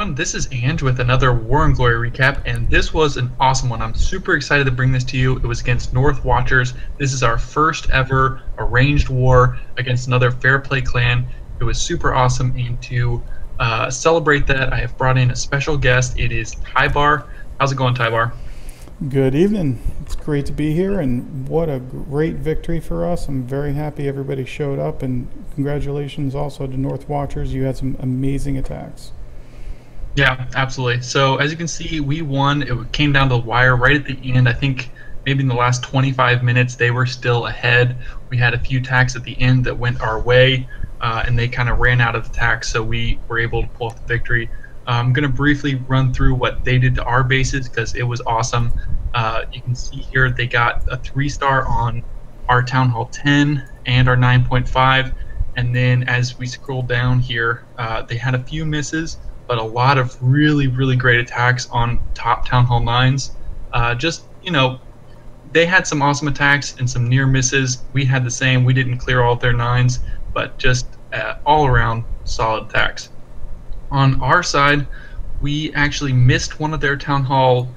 everyone. This is Ange with another War and Glory recap, and this was an awesome one. I'm super excited to bring this to you. It was against North Watchers. This is our first ever arranged war against another Fair Play clan. It was super awesome, and to celebrate that, I have brought in a special guest. It is Tybar. How's it going, Tybar? Good evening. It's great to be here, and what a great victory for us. I'm very happy everybody showed up, and congratulations also to North Watchers. You had some amazing attacks. Yeah, absolutely. So as you can see, we won. It came down to the wire right at the end. I think maybe in the last 25 minutes they were still ahead. We had a few attacks at the end that went our way, and they kind of ran out of attacks, so we were able to pull off the victory. I'm going to briefly run through what they did to our bases because it was awesome. You can see here they got a 3-star on our Town Hall 10 and our 9.5, and then as we scroll down here, they had a few misses, but a lot of really, really great attacks on top Town Hall 9s. Just, you know, they had some awesome attacks and some near misses. We had the same. We didn't clear all of their 9s, but just all around solid attacks. On our side, we actually missed one of their Town Hall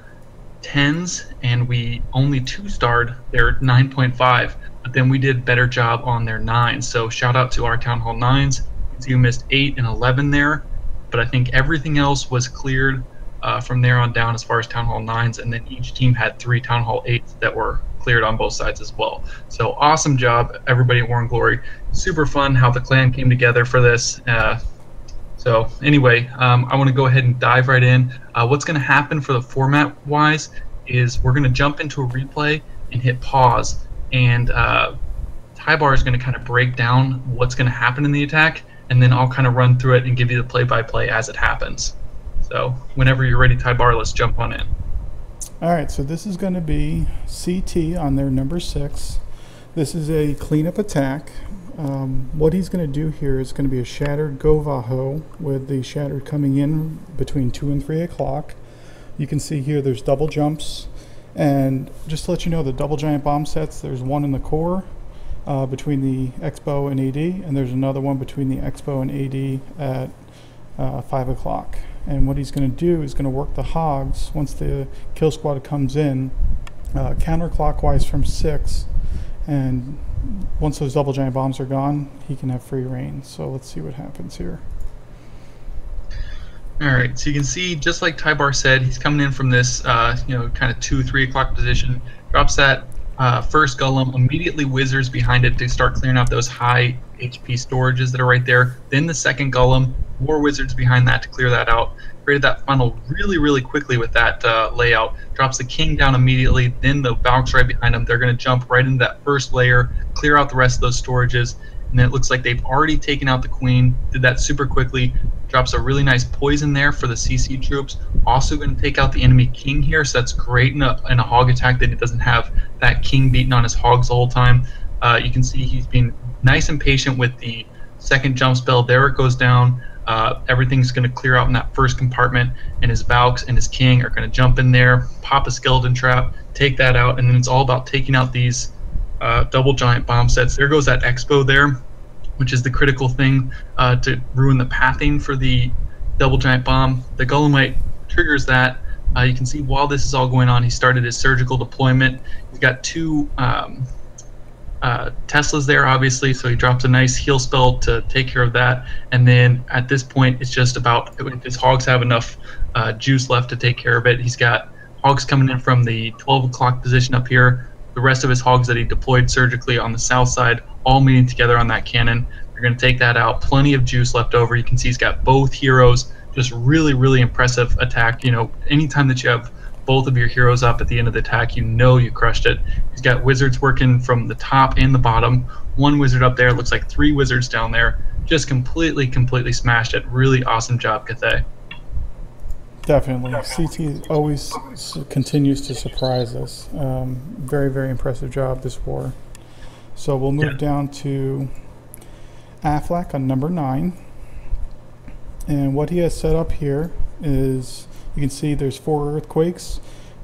10s, and we only 2-starred their 9.5, but then we did a better job on their 9s. So shout out to our Town Hall 9s. You missed 8 and 11 there, but I think everything else was cleared from there on down as far as Town Hall 9s, and then each team had 3 Town Hall 8s that were cleared on both sides as well. So awesome job, everybody at War and Glory. Super fun how the clan came together for this. So anyway, I want to go ahead and dive right in. What's going to happen for the format-wise is we're going to jump into a replay and hit pause, and Tybar is going to kind of break down what's going to happen in the attack, and then I'll kind of run through it and give you the play-by-play as it happens. So whenever you're ready, Tybar, let's jump on in. All right, so this is going to be CT on their number 6. This is a cleanup attack. What he's going to do here is going to be a shattered GoVaHo with the shattered coming in between 2 and 3 o'clock. You can see here there's double jumps, and just to let you know, the double giant bomb sets, there's one in the core between the Expo and AD, and there's another one between the Expo and AD at 5 o'clock. And what he's going to do is going to work the hogs once the kill squad comes in counterclockwise from 6, and once those double giant bombs are gone, he can have free reign. So let's see what happens here. All right, so you can see, just like Tybar said, he's coming in from this, you know, kind of 2-3 o'clock position. Drops that first golem, immediately wizards behind it to start clearing out those high HP storages that are right there. Then the second golem, more wizards behind that to clear that out. Created that funnel really, really quickly with that layout. Drops the king down immediately, then the Valks right behind him. They're going to jump right into that first layer, clear out the rest of those storages, and then it looks like they've already taken out the queen. Did that super quickly. Drops a really nice poison there for the CC troops. Also going to take out the enemy king here, so that's great in a hog attack that it doesn't have that king beating on his hogs the whole time. You can see he's being nice and patient with the second jump spell. There it goes down. Everything's going to clear out in that first compartment, and his Valks and his king are going to jump in there, pop a skeleton trap, take that out, and then it's all about taking out these double giant bomb sets. There goes that Expo there, which is the critical thing to ruin the pathing for the double giant bomb. The Golemite triggers that. You can see while this is all going on, he started his surgical deployment. He's got 2 Teslas there, obviously, so he drops a nice heal spell to take care of that. And then at this point, it's just about if his hogs have enough juice left to take care of it. He's got hogs coming in from the 12 o'clock position up here. The rest of his hogs that he deployed surgically on the south side, all meeting together on that cannon. They're going to take that out. Plenty of juice left over. You can see he's got both heroes. Just really, really impressive attack. You know, anytime that you have both of your heroes up at the end of the attack, you know you crushed it. He's got wizards working from the top and the bottom. 1 wizard up there, looks like 3 wizards down there. Just completely smashed it. Really awesome job, Ctheah. Definitely. CT always continues to surprise us. Very, very impressive job this war. So we'll move down to Aflac on number 9. And what he has set up here is, you can see there's 4 earthquakes.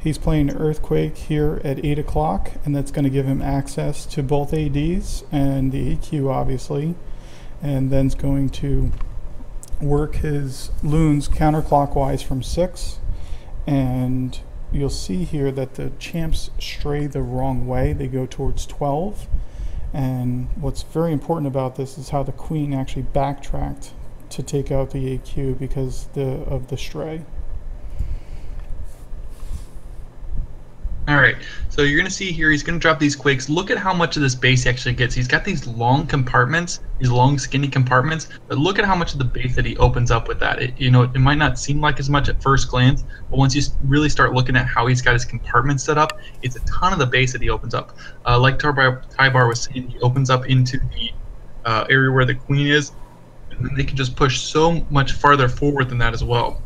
He's playing Earthquake here at 8 o'clock, and that's going to give him access to both ADs and the EQ, obviously. And then's going to work his loons counterclockwise from 6, and you'll see here that the champs stray the wrong way. They go towards 12, and what's very important about this is how the queen actually backtracked to take out the AQ because of the stray. All right, so you're going to see here he's going to drop these quakes. Look at how much of this base he actually gets. He's got these long compartments, these long skinny compartments, but look at how much of the base that he opens up with that. It might not seem like as much at first glance, but once you really start looking at how he's got his compartments set up, it's a ton of the base that he opens up. Like Tybar was saying, he opens up into the area where the queen is, and then they can just push so much farther forward than that as well.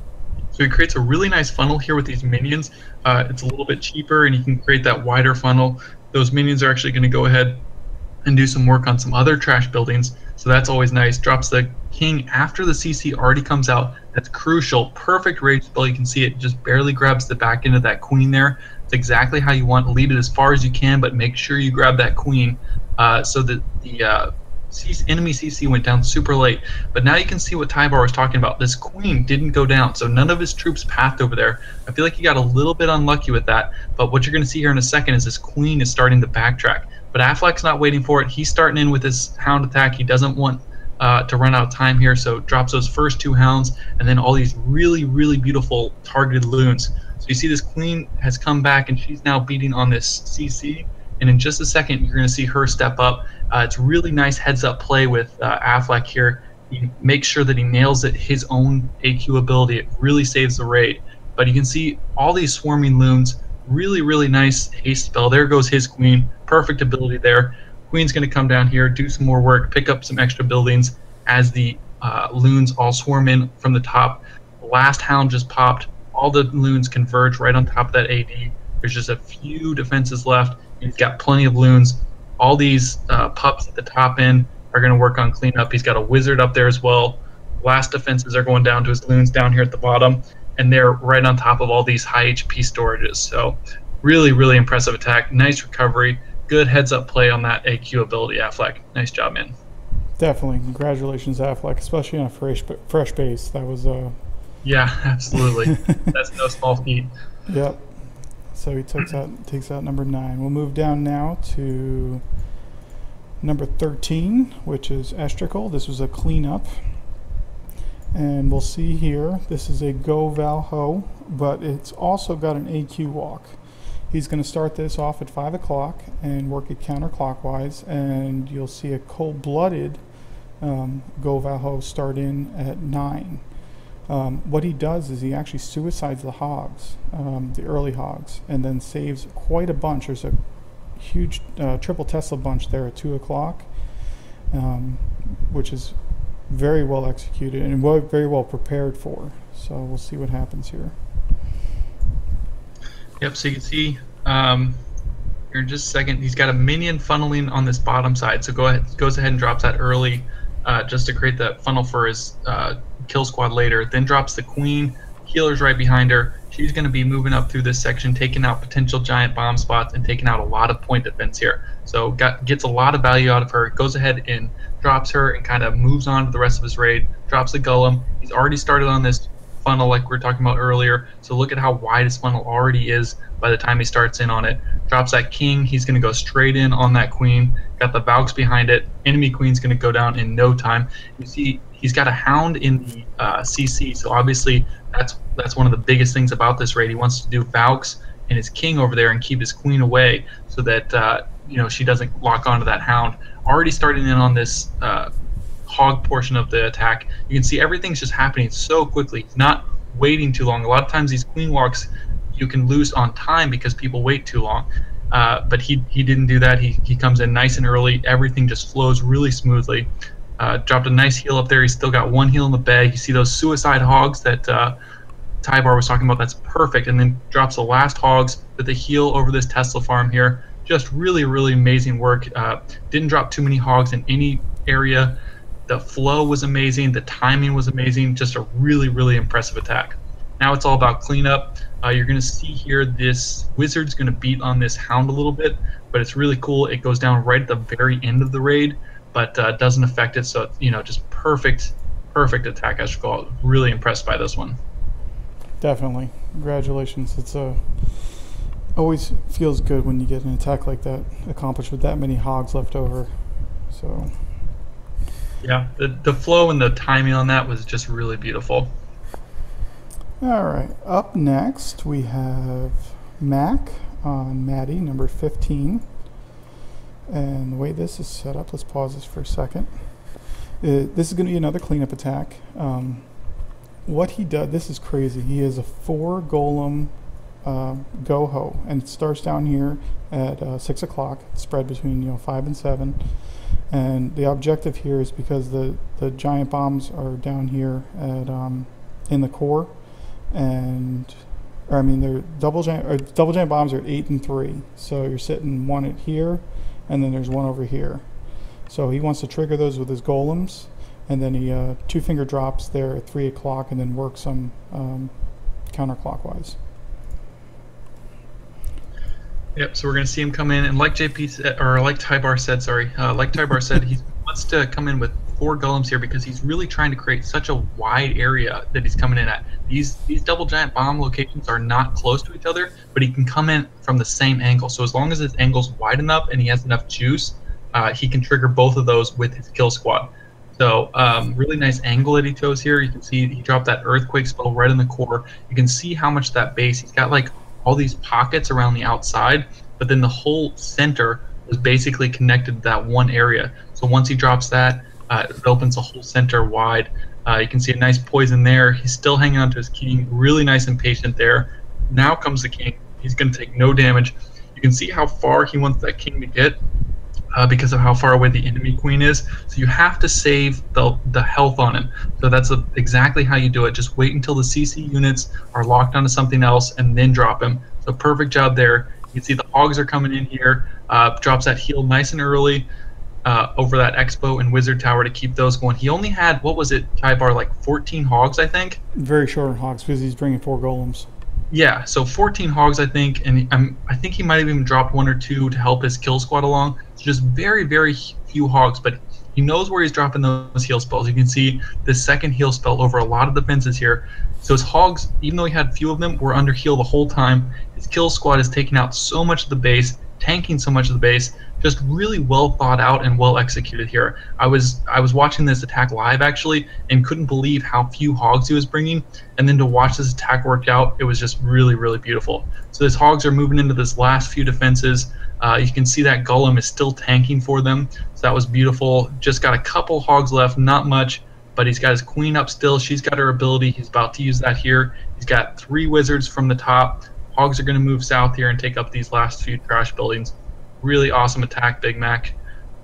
So he creates a really nice funnel here with these minions. It's a little bit cheaper, and you can create that wider funnel. Those minions are actually going to go ahead and do some work on some other trash buildings, so that's always nice. Drops the king after the CC already comes out. That's crucial. Perfect rage spell. You can see it just barely grabs the back end of that queen there. It's exactly how you want. Lead it as far as you can, but make sure you grab that queen so that the enemy CC went down super late. But now you can see what Tybar was talking about. This queen didn't go down, so none of his troops pathed over there. I feel like he got a little bit unlucky with that, but what you're going to see here in a second is this queen is starting to backtrack. But Aflac's not waiting for it. He's starting in with his hound attack. He doesn't want to run out of time here, so drops those first 2 hounds and then all these really, really beautiful targeted loons. So you see this queen has come back, and she's now beating on this CC. And in just a second, you're going to see her step up. It's really nice heads-up play with Aflac here. He makes sure that he nails it, his own AQ ability. It really saves the raid. But you can see all these swarming loons. Really, really nice haste spell. There goes his queen. Perfect ability there. Queen's going to come down here, do some more work, pick up some extra buildings as the loons all swarm in from the top. The last hound just popped. All the loons converge right on top of that AD. There's just a few defenses left. He's got plenty of loons. All these pups at the top end are going to work on cleanup. He's got a wizard up there as well. Last defenses are going down to his loons down here at the bottom, and they're right on top of all these high HP storages. So really, really impressive attack. Nice recovery. Good heads-up play on that AQ ability, Aflac. Nice job, man. Definitely. Congratulations, Aflac, especially on a fresh base. That was... Yeah, absolutely. That's no small feat. Yep. So he takes out number 9. We'll move down now to number 13, which is Estrical. This was a cleanup. And we'll see here, this is a GoVaHo, but it's also got an AQ walk. He's going to start this off at 5 o'clock and work it counterclockwise, and you'll see a cold-blooded GoVaHo start in at 9. What he does is he actually suicides the hogs, the early hogs, and then saves quite a bunch. There's a huge triple Tesla bunch there at 2 o'clock, which is very well executed and very well prepared for. So we'll see what happens here. Yep, so you can see here in just a second, he's got a minion funneling on this bottom side. So goes ahead and drops that early just to create that funnel for his kill squad later. Then drops the queen, healer's right behind her. She's going to be moving up through this section, taking out potential giant bomb spots and taking out a lot of point defense here. So gets a lot of value out of her. Goes ahead and drops her and kind of moves on to the rest of his raid. Drops the golem. He's already started on this funnel like we were talking about earlier. So look at how wide his funnel already is by the time he starts in on it. Drops that king. He's going to go straight in on that queen. Got the Valks behind it. Enemy queen's going to go down in no time. You see he's got a hound in the CC, so obviously that's one of the biggest things about this raid. He wants to do Valks and his king over there and keep his queen away so that she doesn't lock onto that hound. Already starting in on this hog portion of the attack. You can see everything's just happening so quickly. It's not waiting too long. A lot of times these queen walks you can lose on time because people wait too long. But he didn't do that. He comes in nice and early. Everything just flows really smoothly. Dropped a nice heal up there. He's still got one heal in the bag. You see those suicide hogs that Tybar was talking about? That's perfect. And then drops the last hogs with the heal over this Tesla farm here. Just really, really amazing work. Didn't drop too many hogs in any area. The flow was amazing. The timing was amazing. Just a really, really impressive attack. Now it's all about cleanup. You're going to see here this wizard's going to beat on this hound a little bit, but it's really cool. It goes down right at the very end of the raid, but doesn't affect it. So it's, just perfect perfect attack, Estrical. I was really impressed by this one. Definitely. Congratulations. It's always feels good when you get an attack like that accomplished with that many hogs left over. So yeah, the flow and the timing on that was just really beautiful. All right, up next we have Mac on Maddie, number 15. And the way this is set up, let's pause this for a second. This is going to be another cleanup attack. What he does, this is crazy. He has a 4 Golem GoHo, and it starts down here at 6 o'clock, spread between 5 and 7. And the objective here is because the giant bombs are down here at in the core, and they're double giant bombs are at 8 and 3. So you're sitting one at here, and then there's one over here. So he wants to trigger those with his golems, and then he 2-finger drops there at 3 o'clock, and then works them counterclockwise. Yep, so we're going to see him come in, and like JP said, or like Tybar said, like Tybar said, he wants to come in with 4 golems here because he's really trying to create such a wide area that he's coming in at. These double giant bomb locations are not close to each other, but he can come in from the same angle. So as long as his angle's wide enough and he has enough juice, he can trigger both of those with his kill squad. So really nice angle that he chose here. You can see he dropped that earthquake spell right in the core. You can see how much that base, he's got like all these pockets around the outside, but then the whole center was basically connected to that one area. So once he drops that, it opens the whole center wide. You can see a nice poison there. He's still hanging on to his king, really nice and patient there. Now comes the king. He's going to take no damage. You can see how far he wants that king to get because of how far away the enemy queen is. So you have to save the health on him. So that's exactly how you do it. Just wait until the CC units are locked onto something else and then drop him. So perfect job there. You can see the hogs are coming in here. Drops that heal nice and early over that Expo and Wizard Tower to keep those going. He only had, what was it, Tybar, like 14 hogs, I think? Very short on hogs because he's bringing 4 golems. Yeah, so 14 hogs, I think, and I think he might have even dropped 1 or 2 to help his kill squad along. So just very, very few hogs, but he knows where he's dropping those heal spells. You can see the second heal spell over a lot of defenses here. So his hogs, even though he had few of them, were under heal the whole time. His kill squad is taking out so much of the base, tanking so much of the base. Just really well thought out and well executed here. I was watching this attack live actually and couldn't believe how few hogs he was bringing, and then to watch this attack work out, it was just really, really beautiful. So his hogs are moving into this last few defenses. You can see that golem is still tanking for them, so that was beautiful. Just got a couple hogs left, not much, but he's got his queen up still. She's got her ability. He's about to use that here. He's got 3 wizards from the top. Hogs are going to move south here and take up these last few trash buildings. Really awesome attack, Big Mac.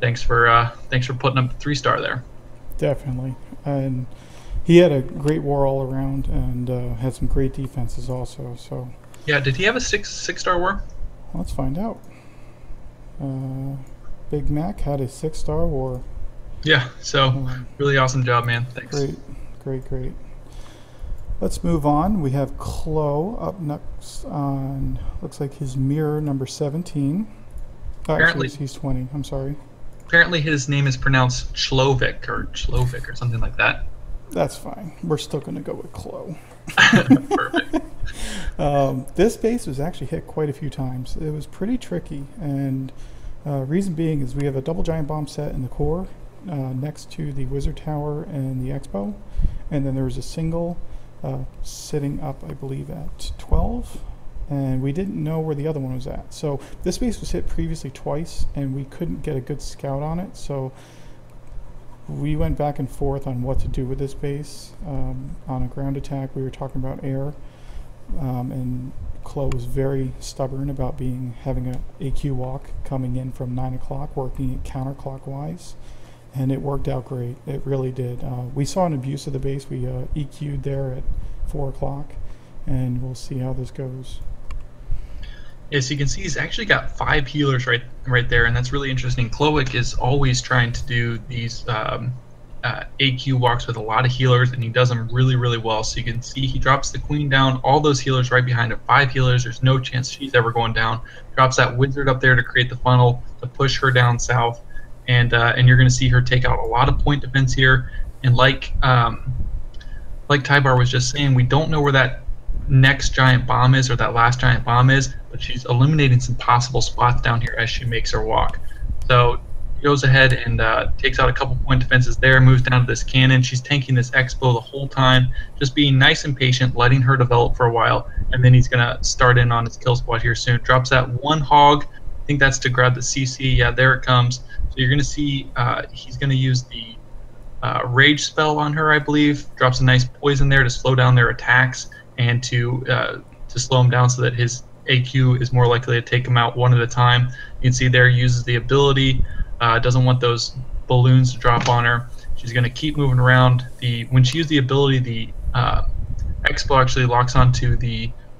Thanks for putting up the 3-star there. Definitely, and he had a great war all around and had some great defenses also. So yeah, did he have a 6-star war? Let's find out. Big Mac had a 6-star war. Yeah, so really awesome job, man. Thanks. Great. Let's move on. We have Clo up next on, looks like his mirror number 17. Apparently, actually, he's 20. I'm sorry. Apparently his name is pronounced Clowek or something like that. That's fine. We're still going to go with Clo. Perfect. This base was actually hit quite a few times. It was pretty tricky, and reason being is we have a double giant bomb set in the core next to the Wizard Tower and the Expo, and then there was a single sitting up, I believe, at 12. And we didn't know where the other one was at. So this base was hit previously twice, and we couldn't get a good scout on it. So we went back and forth on what to do with this base. On a ground attack, we were talking about air, and Clo was very stubborn about having an AQ walk coming in from 9 o'clock, working it counterclockwise, and it worked out great. It really did. We saw an abuse of the base. We EQ'd there at 4 o'clock, and we'll see how this goes. Yes, you can see he's actually got 5 healers right there, and that's really interesting. Clowek is always trying to do these AQ walks with a lot of healers, and he does them really, really well. So you can see he drops the queen down, all those healers right behind him, 5 healers. There's no chance she's ever going down. Drops that wizard up there to create the funnel to push her down south, and you're going to see her take out a lot of point defense here. And like Tybar was just saying, we don't know where that next giant bomb is, or that last giant bomb is, but she's eliminating some possible spots down here as she makes her walk. So she goes ahead and takes out a couple point defenses there, moves down to this cannon. She's tanking this Expo the whole time, just being nice and patient, letting her develop for a while, and then he's going to start in on his kill spot here soon. Drops that one hog. I think that's to grab the CC. Yeah, there it comes. So you're going to see he's going to use the rage spell on her, I believe. Drops a nice poison there to slow down their attacks and to slow him down so that his AQ is more likely to take him out one at a time. You can see there, uses the ability, doesn't want those balloons to drop on her. She's going to keep moving around. When she used the ability, the Expo actually locks onto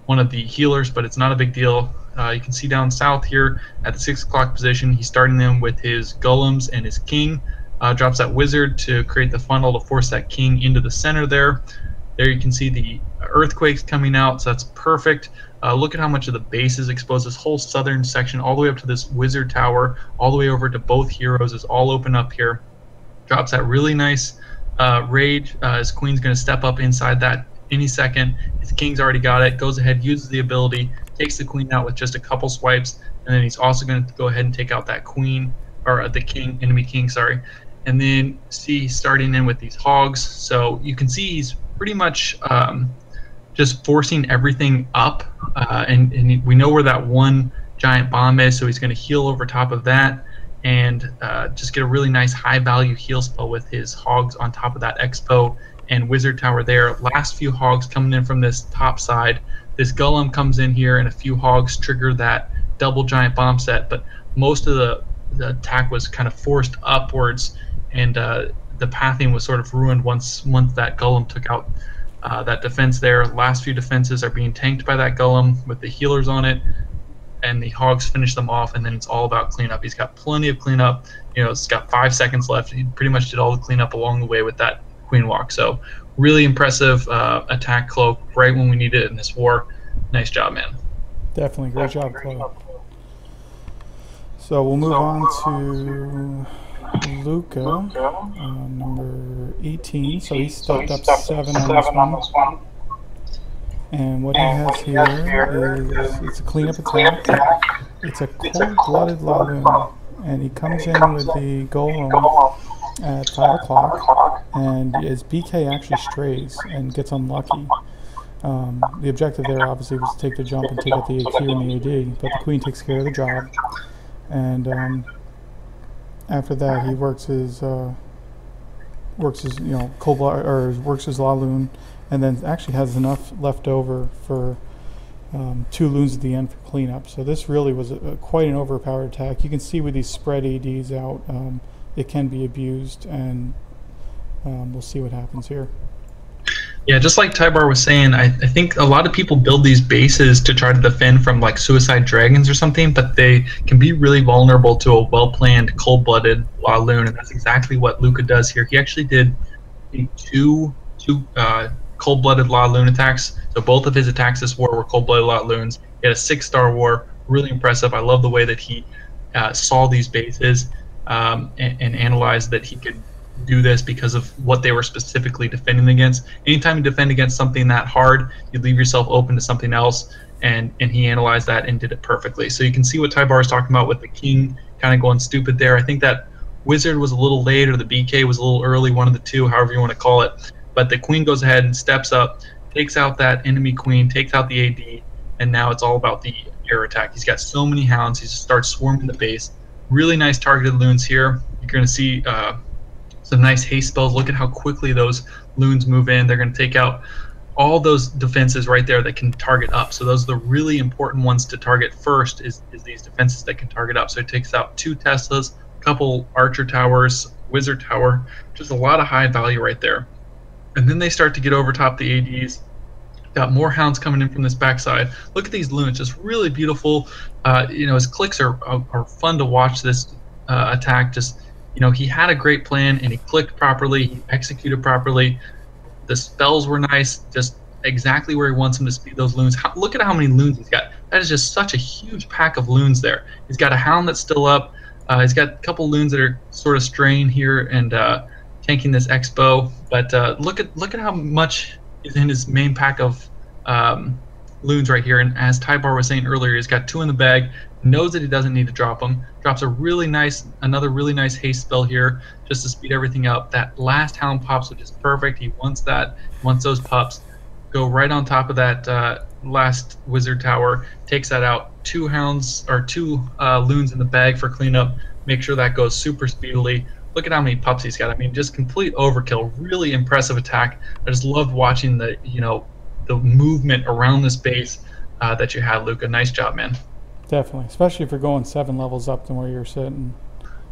one of the healers, but it's not a big deal. You can see down south here at the 6 o'clock position, he's starting them with his golems and his king. Drops that wizard to create the funnel to force that king into the center there. There you can see the earthquakes coming out, so that's perfect. Look at how much of the base is exposed. This whole southern section, all the way up to this wizard tower, all the way over to both heroes, is all open up here. Drops that really nice rage. His queen's going to step up inside that any second. His king's already got it. Goes ahead, uses the ability, takes the queen out with just a couple swipes, and then he's also going to go ahead and take out that queen, or the king, enemy king, sorry. And then see, starting in with these hogs. So you can see he's pretty much just forcing everything up, and we know where that one giant bomb is, so he's going to heal over top of that and just get a really nice high value heal spell with his hogs on top of that Expo and wizard tower there. Last few hogs coming in from this top side. This golem comes in here and a few hogs trigger that double giant bomb set, but most of the attack was kind of forced upwards, and the pathing was sort of ruined once that golem took out that defense there. Last few defenses are being tanked by that golem with the healers on it, and the hogs finish them off, and then it's all about cleanup. He's got plenty of cleanup. You know, it's got 5 seconds left. He pretty much did all the cleanup along the way with that queen walk. So really impressive attack, Cloak, right when we needed it in this war. Nice job, man. Definitely, great job, Cloak. So we'll move on to Luca, number 18. So he stepped up 7 on this one. And what he has here is, it's a cleanup attack. It's a cold-blooded LaLoon, and he comes in with the golem at 5 o'clock, and his BK actually strays and gets unlucky. The objective there obviously was to take the jump and take out the AQ and the AD, but the queen takes care of the job. And after that, he works his cold blood, or works his LaLoon, and then actually has enough left over for 2 loons at the end for cleanup. So this really was quite an overpowered attack. You can see with these spread ADs out, it can be abused, and we'll see what happens here. Yeah, just like Tybar was saying, I think a lot of people build these bases to try to defend from like suicide dragons or something, but they can be really vulnerable to a well-planned, cold-blooded LaLoon, and that's exactly what Luca does here. He actually did, I think, two cold-blooded LaLoon attacks. So both of his attacks this war were cold-blooded LaLoons. He had a 6-star war, really impressive. I love the way that he saw these bases and analyzed that he could do this because of what they were specifically defending against. Anytime you defend against something that hard, you leave yourself open to something else, and he analyzed that and did it perfectly. So you can see what Tybar is talking about with the king kind of going stupid there. I think that wizard was a little late, or the BK was a little early, one of the two, however you want to call it. But the queen goes ahead and steps up, takes out that enemy queen, takes out the AD, and now it's all about the air attack. He's got so many hounds, he just starts swarming the base. Really nice targeted loons here. You're going to see some nice haste spells. Look at how quickly those loons move in. They're going to take out all those defenses right there that can target up. So those are the really important ones to target first, is these defenses that can target up. So it takes out 2 Teslas, a couple archer towers, wizard tower, just a lot of high value right there. And then they start to get over top the ADs. Got more hounds coming in from this backside. Look at these loons, just really beautiful. You know, his clicks are fun to watch this attack. Just, you know, he had a great plan and he clicked properly, he executed properly. The spells were nice, just exactly where he wants them to speed those loons. Look at how many loons he's got. That is just such a huge pack of loons there. He's got a hound that's still up. He's got a couple loons that are sort of straying here, and tanking this Expo. But look at how much is in his main pack of loons right here. And as Tybar was saying earlier, he's got 2 in the bag. Knows that he doesn't need to drop them. Drops another really nice haste spell here just to speed everything up. That last hound pops, which is perfect. He wants that. He wants those pups. Go right on top of that last wizard tower. Takes that out. 2 hounds or 2 loons in the bag for cleanup. Make sure that goes super speedily. Look at how many pups he's got. I mean, just complete overkill. Really impressive attack. I just loved watching the the movement around this base that you had, Luca. Nice job, man. Definitely, especially if you're going 7 levels up than where you're sitting.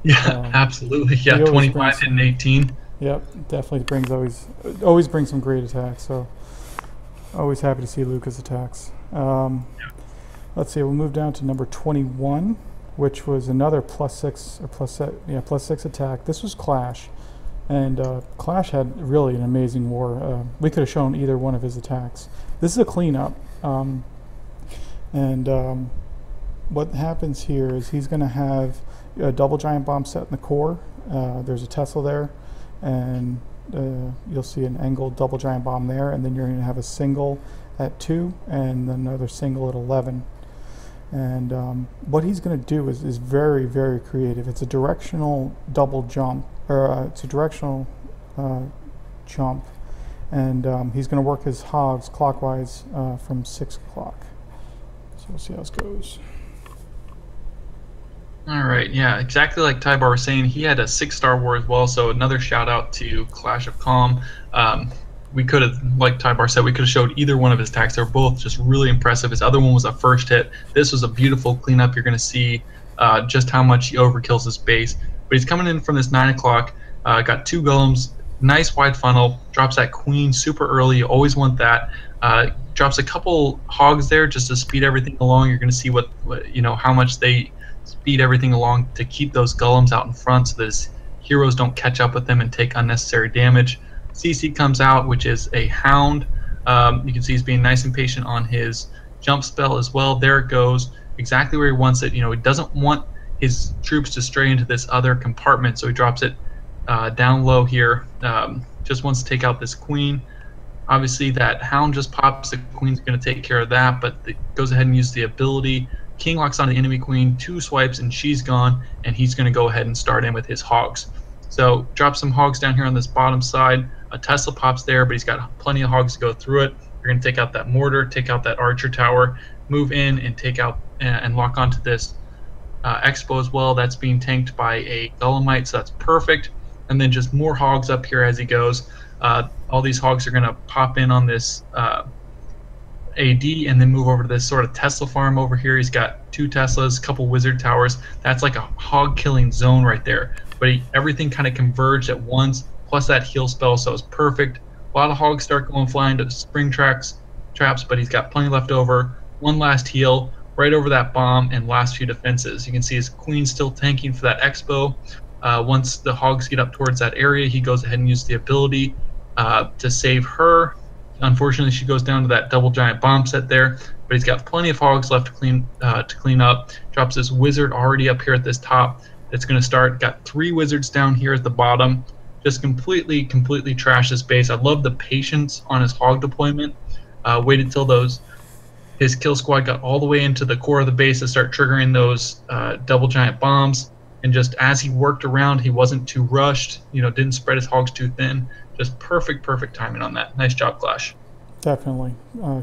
Yeah, absolutely. Yeah, 25 and 18. Yep, definitely always brings some great attacks. So always happy to see Luca's attacks. Let's see, we'll move down to number 21, which was another +6 or +6 attack. This was Clash, and Clash had really an amazing war. We could have shown either one of his attacks. This is a cleanup, what happens here is he's going to have a double giant bomb set in the core. There's a Tesla there, and you'll see an angled double giant bomb there, and then you're going to have a single at 2 and another single at 11. And what he's going to do is very, very creative. It's a directional double jump, or it's a directional jump, and he's going to work his hogs clockwise from 6 o'clock. So we'll see how this goes. All right, yeah, exactly like Tybar was saying, he had a 6-star war as well, so another shout out to Clash of Kaum. We could have, like Tybar said, we could have showed either one of his attacks. They're both just really impressive. His other one was a first hit. This was a beautiful cleanup. You're going to see just how much he overkills his base. But he's coming in from this 9 o'clock, got 2 golems, nice wide funnel, drops that queen super early. You always want that. Drops a couple hogs there just to speed everything along. You're going to see what how much they speed everything along to keep those golems out in front so that his heroes don't catch up with them and take unnecessary damage. CC comes out, which is a hound. You can see he's being nice and patient on his jump spell as well. There it goes, exactly where he wants it. He doesn't want his troops to stray into this other compartment, so he drops it down low here. Just wants to take out this queen. Obviously, that hound just pops. The queen's going to take care of that, but it goes ahead and use the ability. King locks on the enemy queen, 2 swipes, and she's gone, and he's going to go ahead and start in with his hogs. So drop some hogs down here on this bottom side. A Tesla pops there, but he's got plenty of hogs to go through it. You're going to take out that mortar, take out that archer tower, move in and take out and lock onto this Expo as well. That's being tanked by a Golemite, so that's perfect. And then just more hogs up here as he goes. All these hogs are going to pop in on this AD and then move over to this sort of Tesla farm over here. He's got 2 Teslas, a couple wizard towers. That's like a hog killing zone right there. But everything kind of converged at once, plus that heal spell, so it's perfect. A lot of hogs start going flying to spring traps, but he's got plenty left over. One last heal, right over that bomb, and last few defenses. You can see his queen still tanking for that Expo. Once the hogs get up towards that area, he goes ahead and uses the ability to save her. Unfortunately, she goes down to that double giant bomb set there, but he's got plenty of hogs left to clean up. Drops this wizard already up here at this top. That's going to start. Got 3 wizards down here at the bottom. Just completely trash this base. I love the patience on his hog deployment. Waited till his kill squad got all the way into the core of the base to start triggering those double giant bombs. And just as he worked around, he wasn't too rushed. Didn't spread his hogs too thin. Just perfect timing on that. Nice job, Clash. Definitely.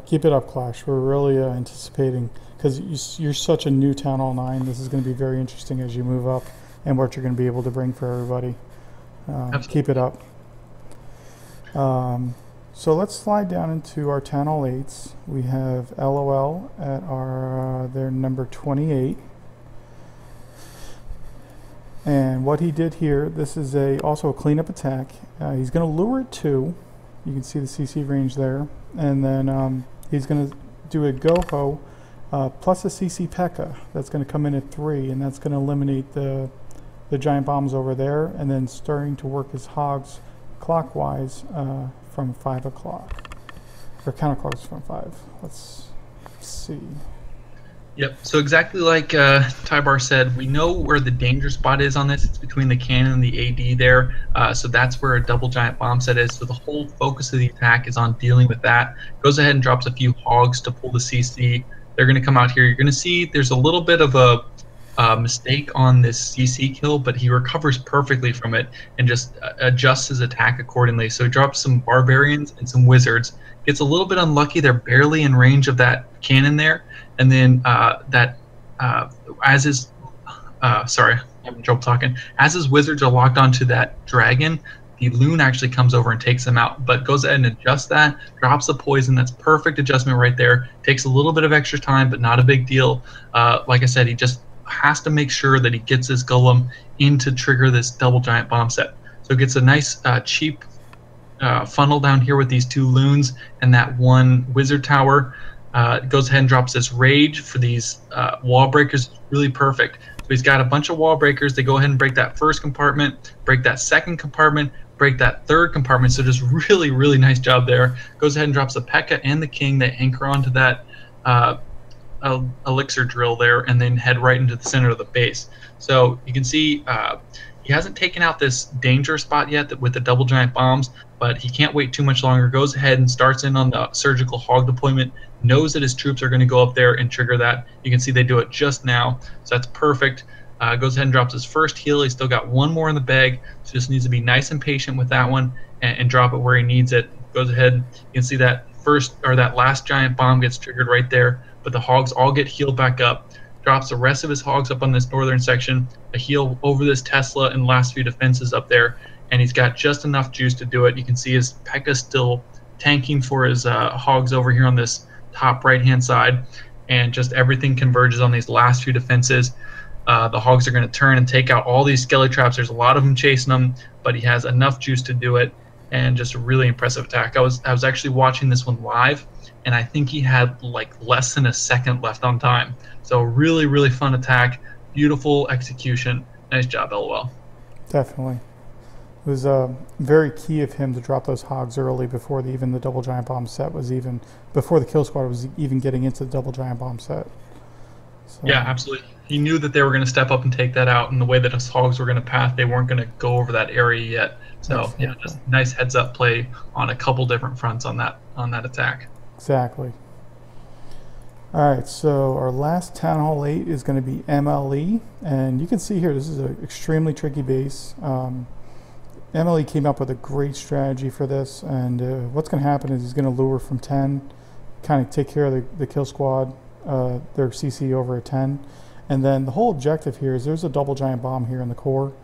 Keep it up, Clash. We're really anticipating, because you're such a new Town Hall 9. This is going to be very interesting as you move up and what you're going to be able to bring for everybody. Keep it up. So let's slide down into our Town Hall 8s. We have LOL at their number 28. And what he did here, this is also a cleanup attack. He's going to lure it 2. You can see the CC range there. And then he's going to do a GoHo plus a CC P.E.K.K.A. That's going to come in at 3, and that's going to eliminate the giant bombs over there, and then starting to work his hogs clockwise from 5 o'clock. Or counterclockwise from 5. Let's see. Yep. So exactly like Tybar said, we know where the danger spot is on this. It's between the cannon and the AD there. So that's where a double giant bomb set is. So the whole focus of the attack is on dealing with that. Goes ahead and drops a few hogs to pull the CC. They're going to come out here. You're going to see there's a little bit of a mistake on this CC kill, but he recovers perfectly from it and just adjusts his attack accordingly. So he drops some barbarians and some wizards. Gets a little bit unlucky. They're barely in range of that cannon there. And then as his sorry, I'm having trouble talking. As his wizards are locked onto that dragon, the loon actually comes over and takes them out, but goes ahead and adjusts that, drops the poison. That's perfect adjustment right there. Takes a little bit of extra time, but not a big deal. Like I said, he just has to make sure that he gets his golem in to trigger this double giant bomb set. So it gets a nice cheap funnel down here with these two loons and that one wizard tower. Goes ahead and drops this rage for these wall breakers. Really perfect. So he's got a bunch of wall breakers. They go ahead and break that first compartment, break that second compartment, break that third compartment. So just really, really nice job there. Goes ahead and drops the P.E.K.K.A. and the king. They anchor onto that elixir drill there and then head right into the center of the base. So you can see he hasn't taken out this danger spot yet with the double giant bombs, but he can't wait too much longer. Goes ahead and starts in on the surgical hog deployment, knows that his troops are going to go up there and trigger that. You can see they do it just now, so that's perfect. Goes ahead and drops his first heal. He's still got one more in the bag, so just needs to be nice and patient with that one and drop it where he needs it. Goes ahead, you can see that that last giant bomb gets triggered right there, but the hogs all get healed back up. Drops the rest of his hogs up on this northern section, a heal over this Tesla and last few defenses up there, and he's got just enough juice to do it. You can see his P.E.K.K.A. still tanking for his hogs over here on this top right-hand side, and just everything converges on these last few defenses. The hogs are going to turn and take out all these skelly traps. There's a lot of them chasing him, but he has enough juice to do it, and just a really impressive attack. I was actually watching this one live, and I think he had like less than a second left on time. So really, really fun attack. Beautiful execution. Nice job, LOL. Definitely. It was very key of him to drop those hogs early before even the double giant bomb set was even, before the kill squad was even getting into the double giant bomb set. So. Yeah, absolutely. He knew that they were going to step up and take that out, and the way that his hogs were going to path, they weren't going to go over that area yet. So yeah, just nice heads up play on a couple different fronts on that attack. Exactly. All right, so our last Town Hall 8 is going to be MLE, and you can see here this is an extremely tricky base. MLE came up with a great strategy for this, and what's going to happen is he's going to lure from 10, kind of take care of the kill squad, their CC over at 10, and then the whole objective here is there's a double giant bomb here in the core,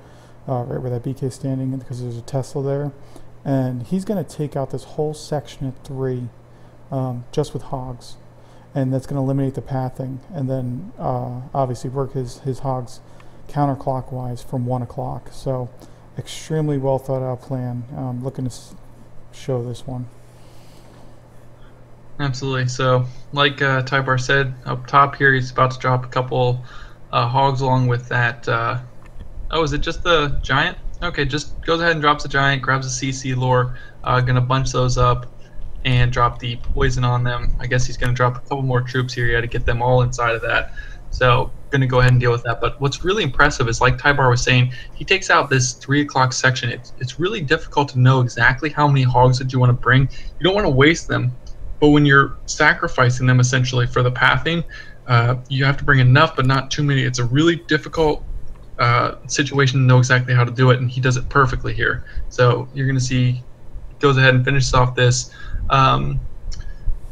right where that BK is standing, because there's a Tesla there, and he's going to take out this whole section at 3 just with hogs, and that's going to eliminate the pathing, and then obviously work his hogs counterclockwise from 1 o'clock. So extremely well thought out plan. Looking to show this one. Absolutely. So like Tybar said, up top here he's about to drop a couple hogs along with that. Oh, is it just the giant? Okay, just goes ahead and drops the giant, grabs a CC lore, gonna bunch those up and drop the poison on them. I guess he's gonna drop a couple more troops here. You got to get them all inside of that. So going to go ahead and deal with that. But what's really impressive is, like Tybar was saying, he takes out this 3 o'clock section. It's really difficult to know exactly how many hogs that you want to bring. You don't want to waste them, but when you're sacrificing them essentially for the pathing, you have to bring enough but not too many. It's a really difficult situation to know exactly how to do it, and he does it perfectly here. So you're going to see goes ahead and finishes off this.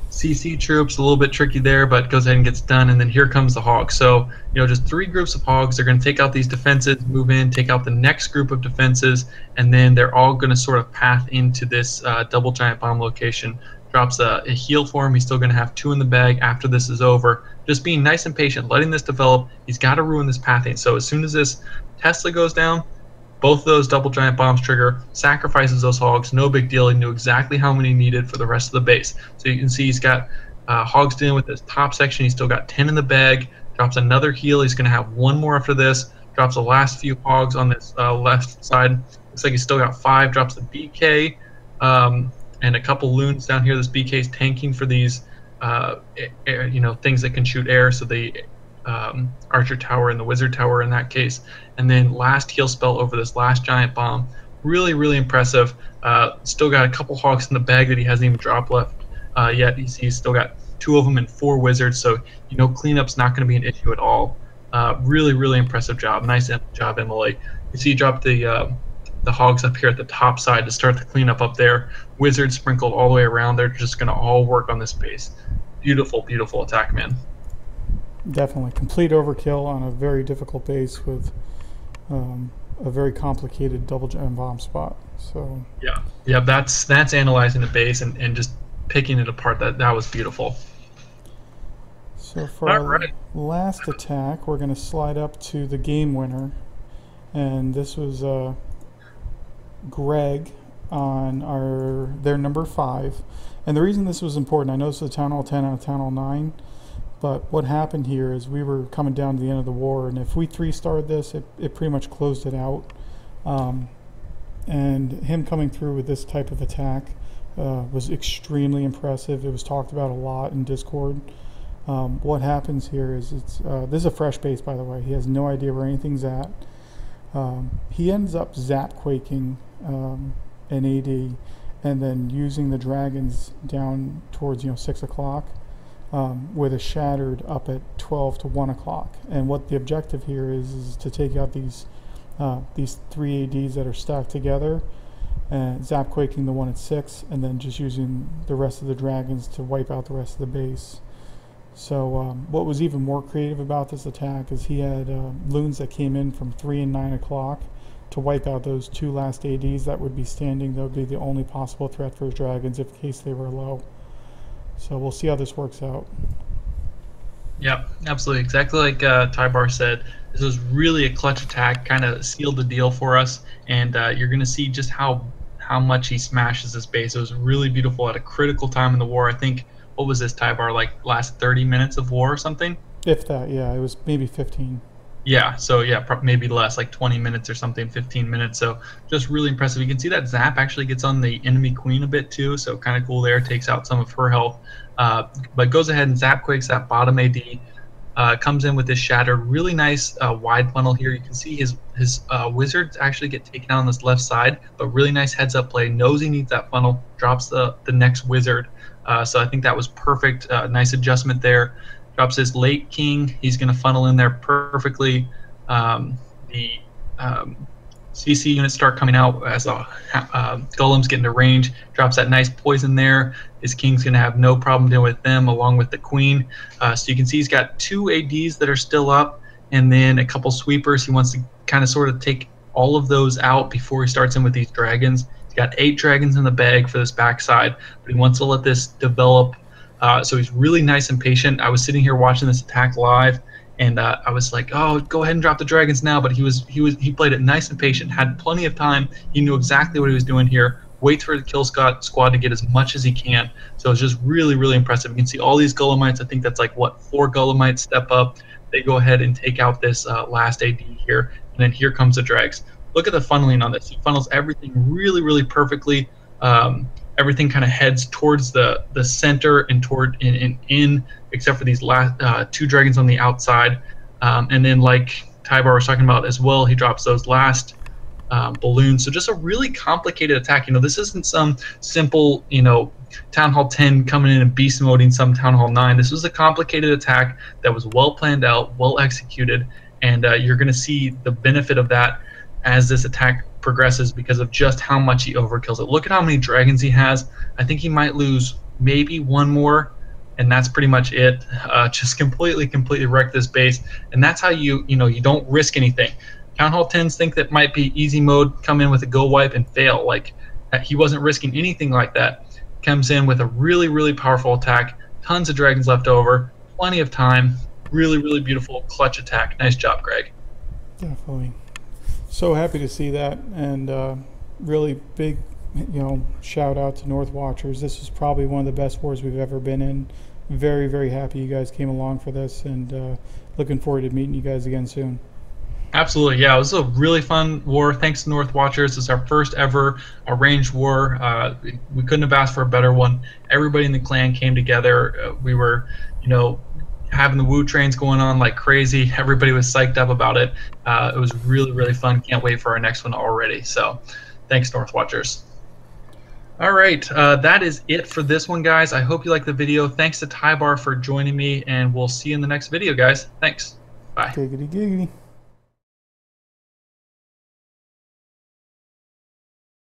CC troops, a little bit tricky there, but goes ahead and gets done, and then here comes the hogs. So, just 3 groups of hogs. They're going to take out these defenses, move in, take out the next group of defenses, and then they're all going to sort of path into this double giant bomb location. Drops a heal for him. He's still going to have 2 in the bag after this is over. Just being nice and patient, letting this develop. He's got to ruin this pathing. So as soon as this Tesla goes down, both of those double giant bombs trigger, sacrifices those hogs, no big deal. He knew exactly how many needed for the rest of the base. So you can see he's got hogs dealing with this top section. He's still got 10 in the bag, drops another heal. He's going to have 1 more after this, drops the last few hogs on this left side. Looks like he's still got 5, drops the BK, and a couple loons down here. This BK is tanking for these things that can shoot air. So the Archer Tower and the Wizard Tower in that case. And then last heal spell over this last giant bomb. Really, really impressive. Still got a couple Hogs in the bag that he hasn't even dropped left yet. He's still got 2 of them and 4 Wizards, so cleanup's not going to be an issue at all. Really, really impressive job. Nice job, Emily. You see, he dropped the Hogs up here at the top side to start the cleanup up there. Wizards sprinkled all the way around. They're just going to all work on this base. Beautiful, beautiful attack, man. Definitely. Complete overkill on a very difficult base with a very complicated double giant bomb spot. So yeah, that's analyzing the base and just picking it apart. That was beautiful. So for our last attack, we're going to slide up to the game winner, and this was Greg on their number 5. And the reason this was important, I know this was a Town Hall 10 and a Town Hall 9, but what happened here is we were coming down to the end of the war, and if we 3-starred this, it pretty much closed it out. And him coming through with this type of attack was extremely impressive. It was talked about a lot in Discord. What happens here is this is a fresh base, by the way. He has no idea where anything's at. He ends up zap-quaking an AD and then using the dragons down towards 6 o'clock with a shattered up at 12 to 1 o'clock. And what the objective here is to take out these 3 ADs that are stacked together, and zap-quaking the one at 6, and then just using the rest of the dragons to wipe out the rest of the base. So what was even more creative about this attack is he had loons that came in from 3 and 9 o'clock to wipe out those 2 last ADs that would be standing. That would be the only possible threat for his dragons in case they were low. So we'll see how this works out. Yep, absolutely. Exactly like Tybar said, this was really a clutch attack, kind of sealed the deal for us, and you're going to see just how much he smashes this base. It was really beautiful at a critical time in the war. I think, what was this, Tybar, like last 30 minutes of war or something? If that, yeah, it was maybe 15. Yeah, so yeah, maybe less, like 20 minutes or something, 15 minutes. So just really impressive. You can see that Zap actually gets on the enemy queen a bit too, so kind of cool there, takes out some of her health. But goes ahead and Zap quakes that bottom AD, comes in with this shattered, really nice wide funnel here. You can see his wizards actually get taken out on this left side, but really nice heads up play, knows he needs that funnel, drops the next wizard. So I think that was perfect, nice adjustment there. Drops his late king. He's going to funnel in there perfectly. The CC units start coming out as golems get into range. Drops that nice poison there. His king's going to have no problem dealing with them, along with the queen. So you can see he's got 2 ADs that are still up, and then a couple sweepers. He wants to kind of sort of take all of those out before he starts in with these dragons. He's got 8 dragons in the bag for this backside, but he wants to let this develop. So he's really nice and patient. I was sitting here watching this attack live, and I was like, "Oh, go ahead and drop the dragons now." But he played it nice and patient, had plenty of time. He knew exactly what he was doing here. Waits for the kill squad to get as much as he can. So it's just really, really impressive. You can see all these Golemites. I think that's like what 4 Golemites step up. They go ahead and take out this last AD here, and then here comes the drags. Look at the funneling on this. He funnels everything really, really perfectly. Everything kind of heads towards the center and toward in except for these last 2 dragons on the outside. And then, like Tybar was talking about as well, he drops those last balloons. So just a really complicated attack. This isn't some simple, Town Hall 10 coming in and beast moding some Town Hall 9. This was a complicated attack that was well planned out, well executed, and you're going to see the benefit of that as this attack progresses because of just how much he overkills it. Look at how many dragons he has. I think he might lose maybe 1 more, and that's pretty much it. Just completely wreck this base, and that's how you don't risk anything. Town Hall 10s think that might be easy mode, come in with a go wipe and fail. Like, he wasn't risking anything like that. Comes in with a really, really powerful attack, tons of dragons left over, plenty of time, really, really beautiful clutch attack. Nice job, Greg. Definitely. So happy to see that, and really big, shout out to North Watchers. This is probably one of the best wars we've ever been in. Very, very happy you guys came along for this, and looking forward to meeting you guys again soon. Absolutely, yeah. It was a really fun war. Thanks to North Watchers. It's our first ever arranged war. We couldn't have asked for a better one. Everybody in the clan came together. We were, you know, having the woo trains going on like crazy. Everybody was psyched up about it. It was really, really fun. Can't wait for our next one already. So, thanks, North Watchers. All right, that is it for this one, guys. I hope you liked the video. Thanks to Tybar for joining me, and we'll see you in the next video, guys. Thanks. Bye. Giggity giggity.